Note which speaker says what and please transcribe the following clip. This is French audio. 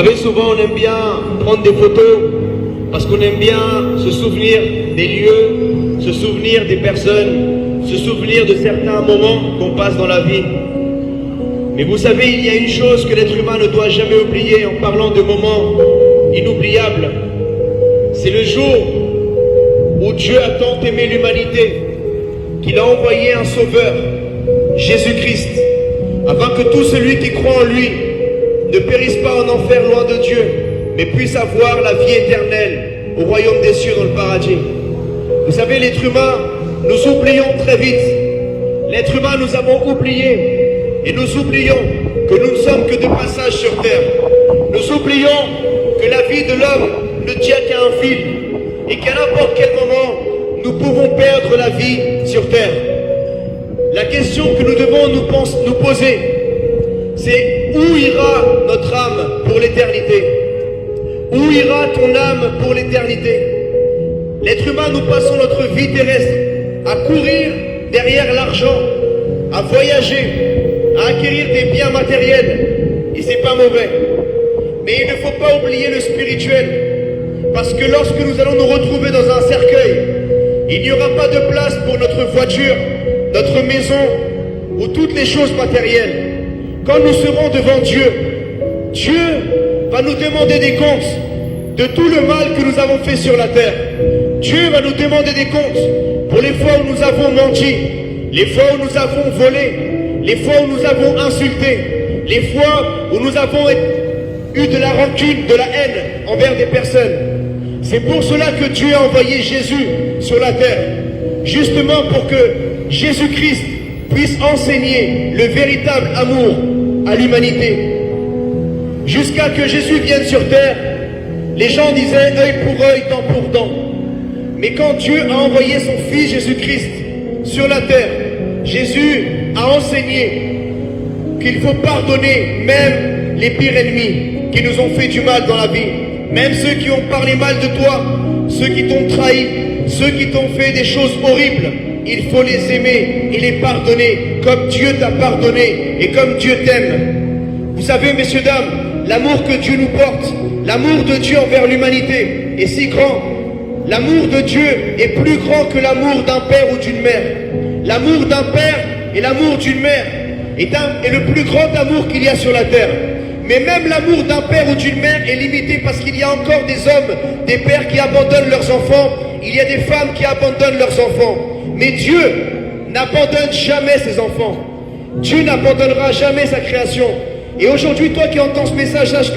Speaker 1: savez, souvent on aime bien prendre des photos parce qu'on aime bien se souvenir des lieux, se souvenir des personnes, se souvenir de certains moments qu'on passe dans la vie. Mais vous savez, il y a une chose que l'être humain ne doit jamais oublier en parlant de moments inoubliables. C'est le jour où Dieu a tant aimé l'humanité qu'il a envoyé un sauveur, Jésus-Christ, afin que tout celui qui croit en lui ne périsse pas en enfer loin de Dieu, mais puisse avoir la vie éternelle au royaume des cieux dans le paradis. Vous savez, l'être humain, nous oublions très vite. L'être humain, nous avons oublié. Et nous oublions que nous ne sommes que de passage sur terre. Nous oublions que la vie de l'homme ne tient qu'à un fil. Et qu'à n'importe quel moment, nous pouvons perdre la vie sur terre. La question que nous devons nous poser, c'est où ira notre âme pour l'éternité? Où ira ton âme pour l'éternité? L'être humain, nous passons notre vie terrestre à courir derrière l'argent, à voyager, à acquérir des biens matériels. Et c'est pas mauvais. Mais il ne faut pas oublier le spirituel. Parce que lorsque nous allons nous retrouver dans un cercueil, il n'y aura pas de place pour notre voiture, notre maison ou toutes les choses matérielles. Quand nous serons devant Dieu, Dieu va nous demander des comptes de tout le mal que nous avons fait sur la terre. Dieu va nous demander des comptes pour les fois où nous avons menti, les fois où nous avons volé, les fois où nous avons insulté, les fois où nous avons eu de la rancune, de la haine envers des personnes. C'est pour cela que Dieu a envoyé Jésus sur la terre, justement pour que Jésus-Christ puisse enseigner le véritable amour à l'humanité. Jusqu'à que Jésus vienne sur terre, les gens disaient œil pour œil, dent pour dent. Mais quand Dieu a envoyé son Fils Jésus-Christ sur la terre, Jésus a enseigné qu'il faut pardonner même les pires ennemis qui nous ont fait du mal dans la vie. Même ceux qui ont parlé mal de toi, ceux qui t'ont trahi, ceux qui t'ont fait des choses horribles, il faut les aimer et les pardonner comme Dieu t'a pardonné et comme Dieu t'aime. Vous savez, messieurs, dames, l'amour que Dieu nous porte, l'amour de Dieu envers l'humanité est si grand. L'amour de Dieu est plus grand que l'amour d'un père ou d'une mère. L'amour d'un père et l'amour d'une mère est le plus grand amour qu'il y a sur la terre. Mais même l'amour d'un père ou d'une mère est limité parce qu'il y a encore des hommes, des pères qui abandonnent leurs enfants. Il y a des femmes qui abandonnent leurs enfants. Mais Dieu n'abandonne jamais ses enfants. Dieu n'abandonnera jamais sa création. Et aujourd'hui, toi qui entends ce message, sache que